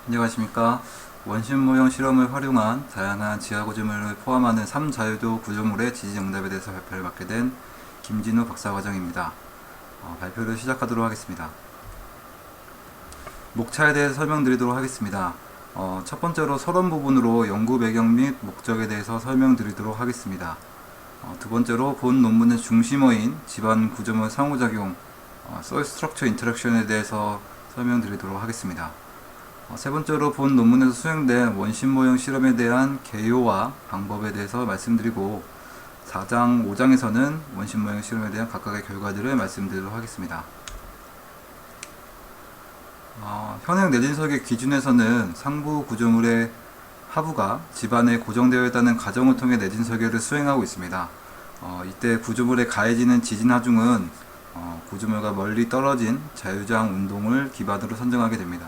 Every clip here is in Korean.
안녕하십니까. 원심 모형 실험을 활용한 다양한 지하 구조물을 포함하는 3자유도 구조물의 지지응답에 대해서 발표를 맡게 된 김진우 박사과정입니다. 발표를 시작하도록 하겠습니다. 목차에 대해서 설명드리도록 하겠습니다. 첫 번째로 서론 부분으로 연구 배경 및 목적에 대해서 설명드리도록 하겠습니다. 두 번째로 본 논문의 중심어인 집안 구조물 상호작용, Soil Structure Interaction에 대해서 설명드리도록 하겠습니다. 세 번째로 본 논문에서 수행된 원심 모형 실험에 대한 개요와 방법에 대해서 말씀드리고 4장, 5장에서는 원심 모형 실험에 대한 각각의 결과들을 말씀드리도록 하겠습니다. 현행 내진 설계 기준에서는 상부 구조물의 하부가 집안에 고정되어 있다는 가정을 통해 내진 설계를 수행하고 있습니다. 이때 구조물에 가해지는 지진 하중은 구조물과 멀리 떨어진 자유장 운동을 기반으로 선정하게 됩니다.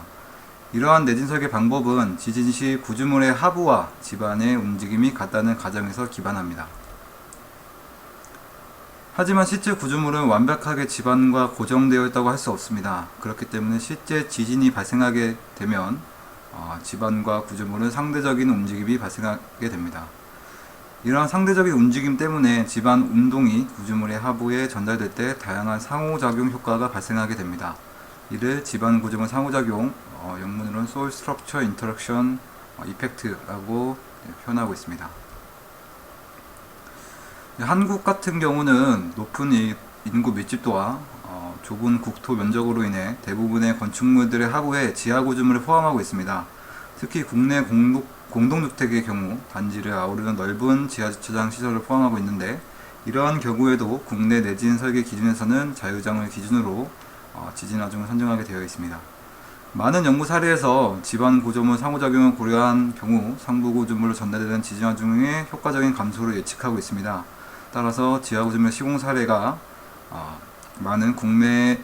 이러한 내진 설계 방법은 지진 시 구조물의 하부와 집안의 움직임이 같다는 가정에서 기반합니다. 하지만 실제 구조물은 완벽하게 집안과 고정되어 있다고 할 수 없습니다. 그렇기 때문에 실제 지진이 발생하게 되면 집안과 구조물은 상대적인 움직임이 발생하게 됩니다. 이러한 상대적인 움직임 때문에 집안 운동이 구조물의 하부에 전달될 때 다양한 상호작용 효과가 발생하게 됩니다. 이를 집안 구조물 상호작용, 영문으로는 Soil Structure Interaction Effect라고 표현하고 있습니다. 한국 같은 경우는 높은 인구 밀집도와 좁은 국토 면적으로 인해 대부분의 건축물들의 하부에 지하 구조물을 포함하고 있습니다. 특히 국내 공동주택의 경우 단지를 아우르는 넓은 지하주차장 시설을 포함하고 있는데, 이러한 경우에도 국내 내진 설계 기준에서는 자유장을 기준으로 지진 하중을 선정하게 되어 있습니다. 많은 연구 사례에서 집안 구조물 상호작용을 고려한 경우 상부 구조물로 전달되는 지진 하중의 효과적인 감소를 예측하고 있습니다. 따라서 지하 구조물 시공 사례가 많은 국내의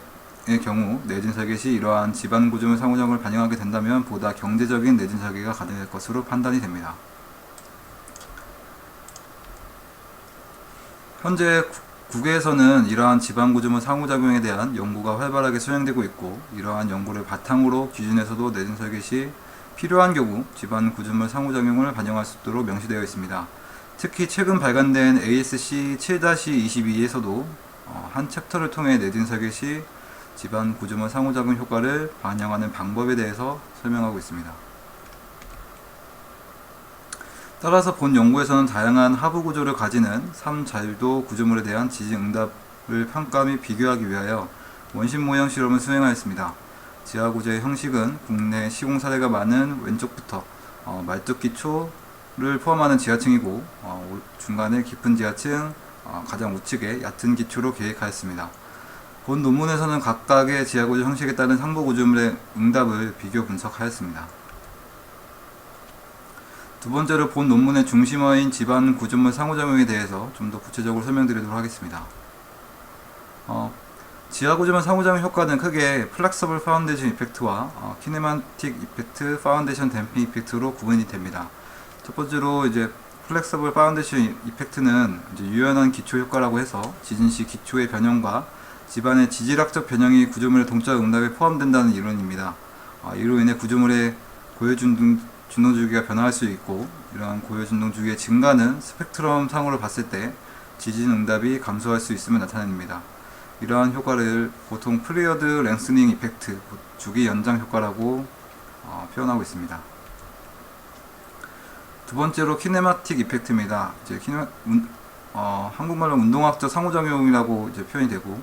경우 내진 설계 시 이러한 집안 구조물 상호작용을 반영하게 된다면 보다 경제적인 내진 설계가 가능할 것으로 판단이 됩니다. 현재 국외에서는 이러한 집안 구조물 상호작용에 대한 연구가 활발하게 수행되고 있고, 이러한 연구를 바탕으로 기준에서도 내진 설계 시 필요한 경우 집안 구조물 상호작용을 반영할 수 있도록 명시되어 있습니다. 특히 최근 발간된 ASC 7-22에서도 한 챕터를 통해 내진 설계 시 집안 구조물 상호작용 효과를 반영하는 방법에 대해서 설명하고 있습니다. 따라서 본 연구에서는 다양한 하부 구조를 가지는 3자유도 구조물에 대한 지진 응답을 평가 및 비교하기 위하여 원심 모형 실험을 수행하였습니다. 지하 구조의 형식은 국내 시공 사례가 많은 왼쪽부터 말뚝 기초를 포함하는 지하층이고, 중간에 깊은 지하층, 가장 우측에 얕은 기초로 계획하였습니다. 본 논문에서는 각각의 지하 구조 형식에 따른 상부 구조물의 응답을 비교 분석하였습니다. 두 번째로 본 논문의 중심어인 집안 구조물 상호작용에 대해서 좀 더 구체적으로 설명드리도록 하겠습니다. 지하 구조물 상호작용 효과는 크게 플렉서블 파운데이션 이펙트와 키네마틱 이펙트, 파운데이션 댐핑 이펙트로 구분이 됩니다. 첫 번째로 이제 플렉서블 파운데이션 이펙트는 이제 유연한 기초 효과라고 해서 지진 시 기초의 변형과 집안의 지질학적 변형이 구조물의 동적 응답에 포함된다는 이론입니다. 이로 인해 구조물의 고유준동 주기가 변화할 수 있고, 이러한 고유준동 주기의 증가는 스펙트럼 상으로 봤을 때 지진 응답이 감소할 수 있음을 나타냅니다. 이러한 효과를 보통 피리어드 랭스닝 이펙트, 주기 연장 효과라고 표현하고 있습니다. 두 번째로 키네마틱 이펙트입니다. 이제 한국말로 운동학적 상호작용이라고 이제 표현이 되고,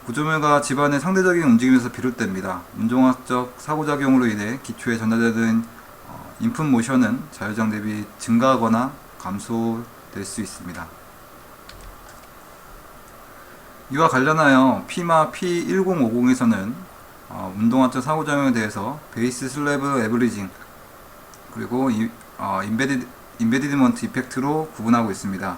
구조물과 집안의 상대적인 움직임에서 비롯됩니다. 운동학적 상호작용으로 인해 기초에 전달되는 인풋 모션은 자유장 대비 증가하거나 감소될 수 있습니다. 이와 관련하여 피마 P1050에서는 운동학적 상호작용에 대해서 베이스 슬래브 에브리징 그리고 인베디먼트 이펙트로 구분하고 있습니다.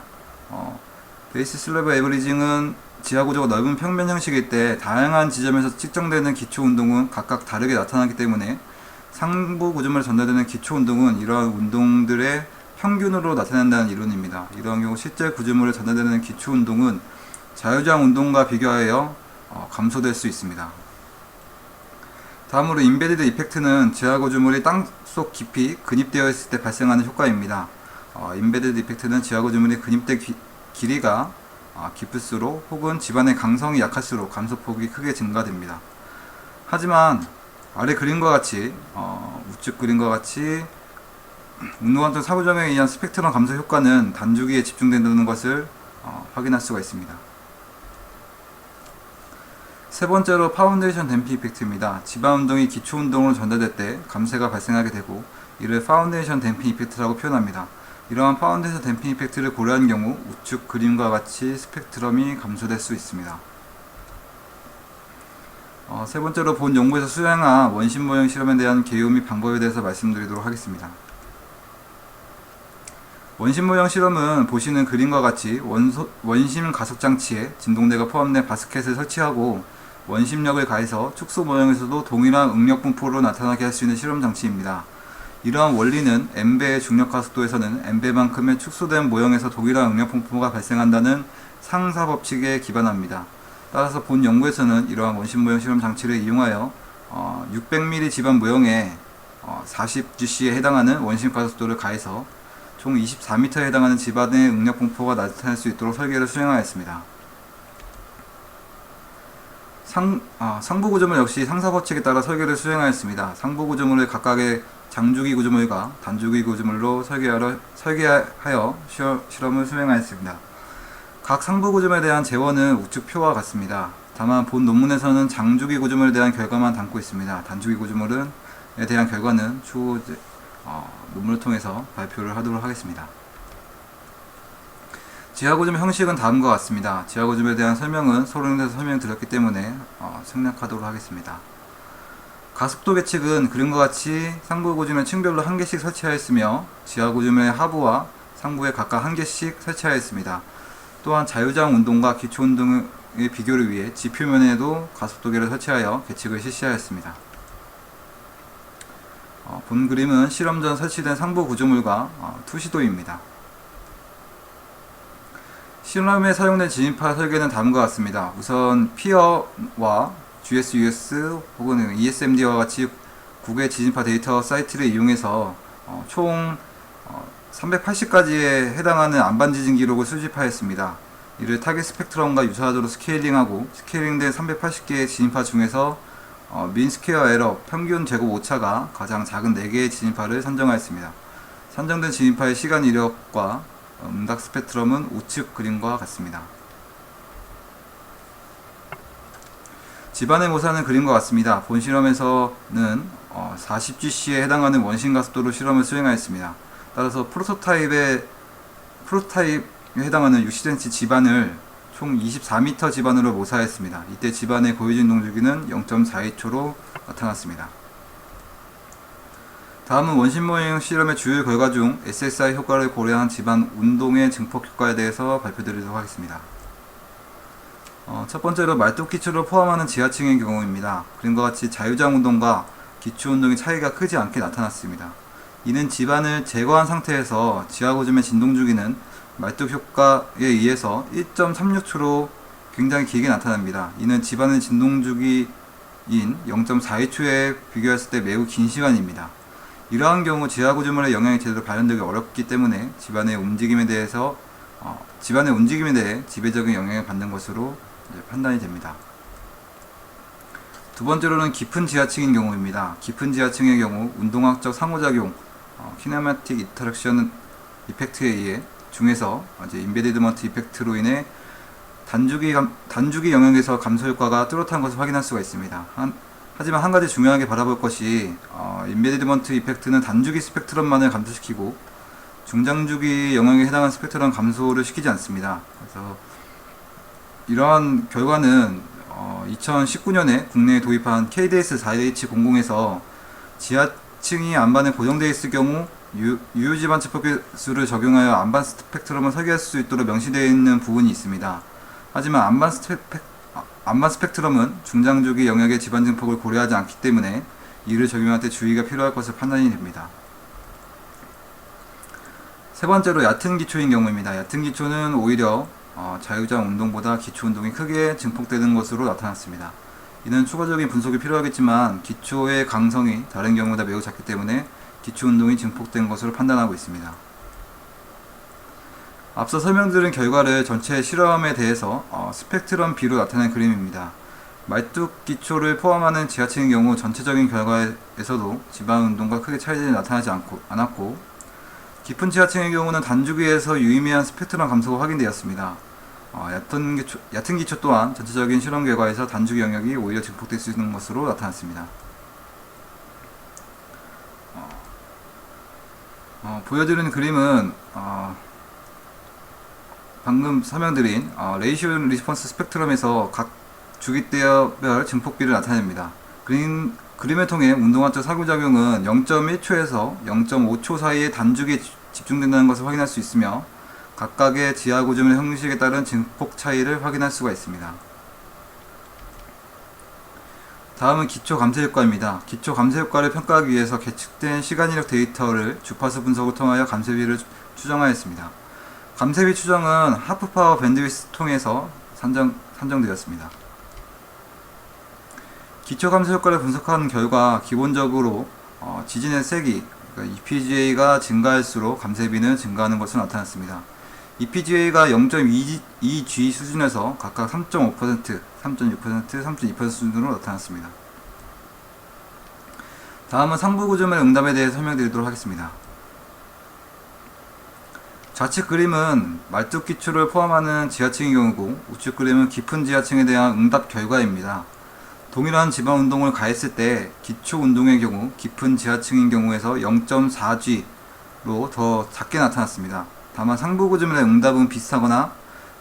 베이스 슬래브 에브리징은 지하구조가 넓은 평면 형식일 때 다양한 지점에서 측정되는 기초 운동은 각각 다르게 나타나기 때문에 상부 구조물에 전달되는 기초 운동은 이러한 운동들의 평균으로 나타낸다는 이론입니다. 이러한 경우 실제 구조물에 전달되는 기초 운동은 자유장 운동과 비교하여 감소될 수 있습니다. 다음으로 임베디드 이펙트는 지하구조물이 땅속 깊이 근입되어 있을 때 발생하는 효과입니다. 임베디드 이펙트는 지하구조물이 근입된 길이가 깊을수록 혹은 지반의 강성이 약할수록 감소폭이 크게 증가됩니다. 하지만 아래 그림과 같이 우측 그림과 같이 운동활동 사고정에 의한 스펙트럼 감소 효과는 단주기에 집중된다는 것을 확인할 수가 있습니다. 세 번째로 파운데이션 댐핑 이펙트입니다. 지반 운동이 기초 운동으로 전달될 때 감쇄가 발생하게 되고 이를 파운데이션 댐핑 이펙트라고 표현합니다. 이러한 파운데이션 댐핑 이펙트를 고려한 경우 우측 그림과 같이 스펙트럼이 감소될 수 있습니다. 세 번째로 본 연구에서 수행한 원심 모형 실험에 대한 개요 및 방법에 대해서 말씀드리도록 하겠습니다. 원심 모형 실험은 보시는 그림과 같이 원심 가속 장치에 진동대가 포함된 바스켓을 설치하고 원심력을 가해서 축소 모형에서도 동일한 응력 분포로 나타나게 할 수 있는 실험 장치입니다. 이러한 원리는 M배의 중력 가속도에서는 M배만큼의 축소된 모형에서 동일한 응력 분포가 발생한다는 상사 법칙에 기반합니다. 따라서 본 연구에서는 이러한 원심 모형 실험 장치를 이용하여 600mm 지반 모형에 40G에 해당하는 원심 가속도를 가해서 총 24m에 해당하는 지반의 응력 분포가 나타날 수 있도록 설계를 수행하였습니다. 상부 구조물 역시 상사 법칙에 따라 설계를 수행하였습니다. 상부 구조물을 각각의 장주기 구조물과 단주기 구조물로 설계하여 실험을 수행하였습니다. 각 상부 구조물에 대한 재원은 우측 표와 같습니다. 다만 본 논문에서는 장주기 구조물에 대한 결과만 담고 있습니다. 단주기 구조물에 대한 결과는 추후 논문을 통해서 발표를 하도록 하겠습니다. 지하구조물 형식은 다음과 같습니다. 지하구조물에 대한 설명은 서론에서 설명드렸기 때문에 생략하도록 하겠습니다. 가속도 계측은 그림과 같이 상부 구조물 층별로 한 개씩 설치하였으며 지하구조물의 하부와 상부에 각각 한 개씩 설치하였습니다. 또한 자유장 운동과 기초 운동의 비교를 위해 지표면에도 가속도계를 설치하여 계측을 실시하였습니다. 본 그림은 실험 전 설치된 상부 구조물과 투시도입니다. 실험에 사용된 진입파 설계는 다음과 같습니다. 우선 피어와 GS-US 혹은 ESMD와 같이 국외 진입파 데이터 사이트를 이용해서 총 380가지에 해당하는 안반지진 기록을 수집하였습니다. 이를 타겟 스펙트럼과 유사하도록 스케일링하고 스케일링된 380개의 진입파 중에서 민 스퀘어 에러 평균 제곱 오차가 가장 작은 4개의 진입파를 선정하였습니다. 선정된 진입파의 시간 이력과 음각 스펙트럼은 우측 그림과 같습니다. 지반의 모사는 그림과 같습니다. 본 실험에서는 40Gc에 해당하는 원심 가속도로 실험을 수행하였습니다. 따라서 프로토타입에 해당하는 60cm 지반을 총 24m 지반으로 모사했습니다. 이때 지반의 고유진동 주기는 0.42초로 나타났습니다. 다음은 원심 모형 실험의 주요 결과 중 SSI 효과를 고려한 지반 운동의 증폭 효과에 대해서 발표드리도록 하겠습니다. 첫 번째로 말뚝 기초를 포함하는 지하층의 경우입니다. 그림과 같이 자유장 운동과 기초 운동의 차이가 크지 않게 나타났습니다. 이는 지반을 제거한 상태에서 지하구조물의 진동 주기는 말뚝 효과에 의해서 1.36초로 굉장히 길게 나타납니다. 이는 지반의 진동 주기인 0.42초에 비교했을 때 매우 긴 시간입니다. 이러한 경우 지하구조물의 영향이 제대로 발현되기 어렵기 때문에 지반의 움직임에 대해 지배적인 영향을 받는 것으로 판단이 됩니다. 두 번째로는 깊은 지하층인 경우입니다. 깊은 지하층의 경우 운동학적 상호작용, 키네마틱 인터랙션 이펙트에 의해 중에서 임베디드먼트 이펙트로 인해 단주기 영역에서 감소 효과가 뚜렷한 것을 확인할 수가 있습니다. 하지만 한 가지 중요하게 바라볼 것이 임베디드먼트 이펙트는 단주기 스펙트럼만을 감소시키고 중장주기 영역에 해당하는 스펙트럼 감소를 시키지 않습니다. 그래서 이러한 결과는 2019년에 국내에 도입한 KDS-41H00에서 지하층이 안반에 고정되어 있을 경우 유효지반 측폭기술을 적용하여 안반 스펙트럼을 설계할 수 있도록 명시되어 있는 부분이 있습니다. 하지만 안반 스펙트럼은 중장주기 영역의 지반 증폭을 고려하지 않기 때문에 이를 적용할 때 주의가 필요할 것으로 판단이 됩니다. 세 번째로 얕은 기초인 경우입니다. 얕은 기초는 오히려 자유장 운동보다 기초 운동이 크게 증폭되는 것으로 나타났습니다. 이는 추가적인 분석이 필요하겠지만 기초의 강성이 다른 경우보다 매우 작기 때문에 기초 운동이 증폭된 것으로 판단하고 있습니다. 앞서 설명드린 결과를 전체 실험에 대해서 스펙트럼 B로 나타낸 그림입니다. 말뚝 기초를 포함하는 지하층의 경우 전체적인 결과에서도 지방 운동과 크게 차이들이 나타나지 않았고, 깊은 지하층의 경우는 단주기에서 유의미한 스펙트럼 감소가 확인되었습니다. 얕은 기초 또한 전체적인 실험 결과에서 단주기 영역이 오히려 증폭될 수 있는 것으로 나타났습니다. 보여드리는 그림은 방금 설명드린 레이시오 리스폰스 스펙트럼에서 각 주기대별 증폭비를 나타냅니다. 그림을 통해 운동화적 상호작용은 0.1초에서 0.5초 사이의 단주기에 집중된다는 것을 확인할 수 있으며 각각의 지하구조물 형식에 따른 증폭 차이를 확인할 수가 있습니다. 다음은 기초 감쇄 효과입니다. 기초 감쇄 효과를 평가하기 위해서 계측된 시간이력 데이터를 주파수 분석을 통하여 감쇄비를 추정하였습니다. 감쇄비 추정은 하프파워 밴드위스 통해서 산정되었습니다. 기초 감쇄 효과를 분석한 결과 기본적으로 지진의 세기 그러니까 EPGA가 증가할수록 감쇄비는 증가하는 것으로 나타났습니다. EPGA가 0.2G 수준에서 각각 3.5%, 3.6%, 3.2% 수준으로 나타났습니다. 다음은 상부 구조물 응답에 대해 설명드리도록 하겠습니다. 좌측 그림은 말뚝 기초를 포함하는 지하층의 경우고 우측 그림은 깊은 지하층에 대한 응답 결과입니다. 동일한 지방 운동을 가했을 때 기초 운동의 경우 깊은 지하층인 경우에서 0.4G로 더 작게 나타났습니다. 다만 상부 구조물의 응답은 비슷하거나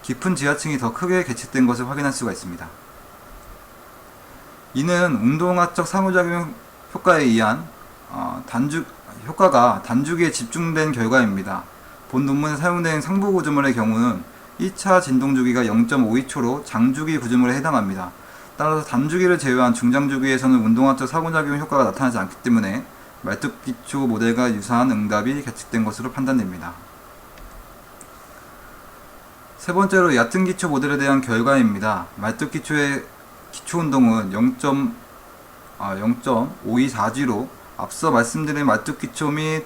깊은 지하층이 더 크게 계측된 것을 확인할 수가 있습니다. 이는 운동학적 상호작용 효과에 의한 효과가 단주기에 집중된 결과입니다. 본 논문에 사용된 상부 구조물의 경우는 1차 진동 주기가 0.52초로 장주기 구조물에 해당합니다. 따라서 단주기를 제외한 중장주기에서는 운동학적 상호작용 효과가 나타나지 않기 때문에 말뚝 기초 모델과 유사한 응답이 계측된 것으로 판단됩니다. 세 번째로 얕은 기초 모델에 대한 결과입니다. 말뚝 기초의 기초 운동은 0.524G로 앞서 말씀드린 말뚝 기초 및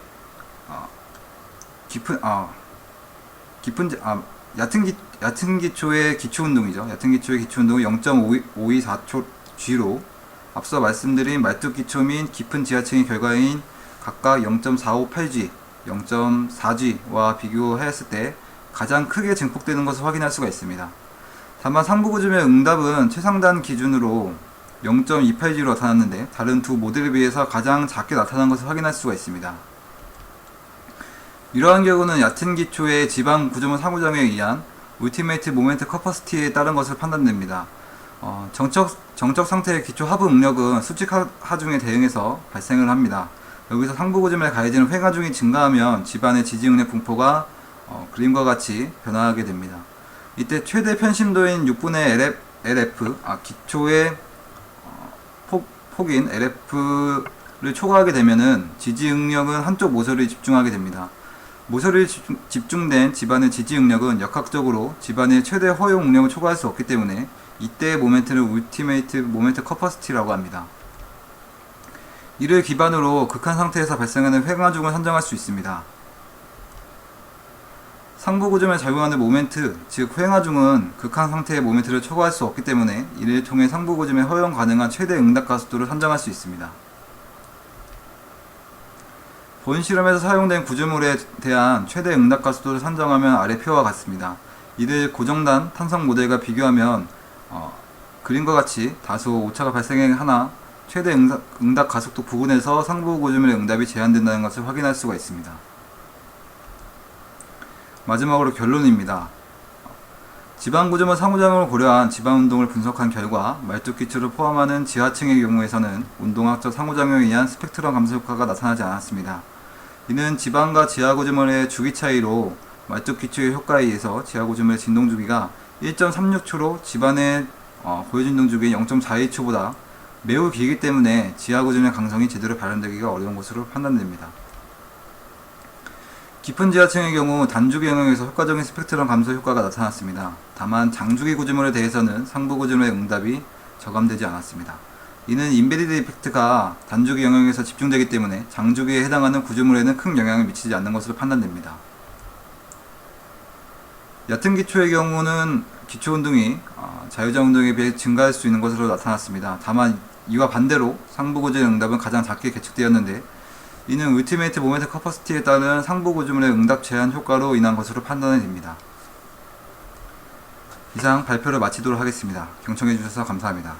얕은 기초의 기초 운동이죠. 얕은 기초의 기초 운동은 0.524G로 앞서 말씀드린 말뚝 기초 및 깊은 지하층의 결과인 각각 0.458G, 0.4G와 비교하였을 때 가장 크게 증폭되는 것을 확인할 수가 있습니다. 다만 상부 구조물의 응답은 최상단 기준으로 0.28G로 나타났는데 다른 두 모델에 비해서 가장 작게 나타난 것을 확인할 수가 있습니다. 이러한 경우는 얕은 기초의 지방 구조물 상호작용에 의한 울티메이트 모멘트 커퍼시티에 따른 것으로 판단됩니다. 정적 상태의 기초 하부 응력은 수직 하중에 대응해서 발생을 합니다. 여기서 상부 구조물에 가해지는 횡하중이 증가하면 집안의 지지 응력 분포가 그림과 같이 변화하게 됩니다. 이때 최대 편심도인 6분의 LF, 기초의 폭인 LF를 초과하게 되면은 지지 응력은 한쪽 모서리에 집중하게 됩니다. 모서리에 집중된 집안의 지지 응력은 역학적으로 집안의 최대 허용 응력을 초과할 수 없기 때문에 이때의 모멘트를 울티메이트 모멘트 커퍼시티라고 합니다. 이를 기반으로 극한 상태에서 발생하는 횡하중을 산정할 수 있습니다. 상부 구조물에 작용하는 모멘트, 즉 횡하중은 극한 상태의 모멘트를 초과할 수 없기 때문에 이를 통해 상부 구조물에 허용 가능한 최대 응답 가속도를 산정할 수 있습니다. 본 실험에서 사용된 구조물에 대한 최대 응답 가속도를 산정하면 아래 표와 같습니다. 이를 고정단 탄성 모델과 비교하면 그림과 같이 다소 오차가 발생하나 최대 응답 가속도 부분에서 상부 구조물의 응답이 제한된다는 것을 확인할 수가 있습니다. 마지막으로 결론입니다. 지방 구조물 상호작용을 고려한 지방 운동을 분석한 결과 말뚝 기초를 포함하는 지하층의 경우에서는 운동학적 상호작용에 의한 스펙트럼 감소 효과가 나타나지 않았습니다. 이는 지방과 지하 구조물의 주기 차이로 말뚝 기초의 효과에 의해서 지하 구조물의 진동 주기가 1.36초로 집안의 고유 진동 주기인 0.42초보다 매우 길기 때문에 지하 구조물의 강성이 제대로 발현되기가 어려운 것으로 판단됩니다. 깊은 지하층의 경우 단주기 영역에서 효과적인 스펙트럼 감소 효과가 나타났습니다. 다만 장주기 구조물에 대해서는 상부 구조물의 응답이 저감되지 않았습니다. 이는 인베디드 이펙트가 단주기 영역에서 집중되기 때문에 장주기에 해당하는 구조물에는 큰 영향을 미치지 않는 것으로 판단됩니다. 얕은 기초의 경우는 기초 운동이 자유자 운동에 비해 증가할 수 있는 것으로 나타났습니다. 다만 이와 반대로 상부 구조의 응답은 가장 작게 계측되었는데, 이는 울티메이트 모멘트 커퍼시티에 따른 상부 구조물의 응답 제한 효과로 인한 것으로 판단이 됩니다. 이상 발표를 마치도록 하겠습니다. 경청해 주셔서 감사합니다.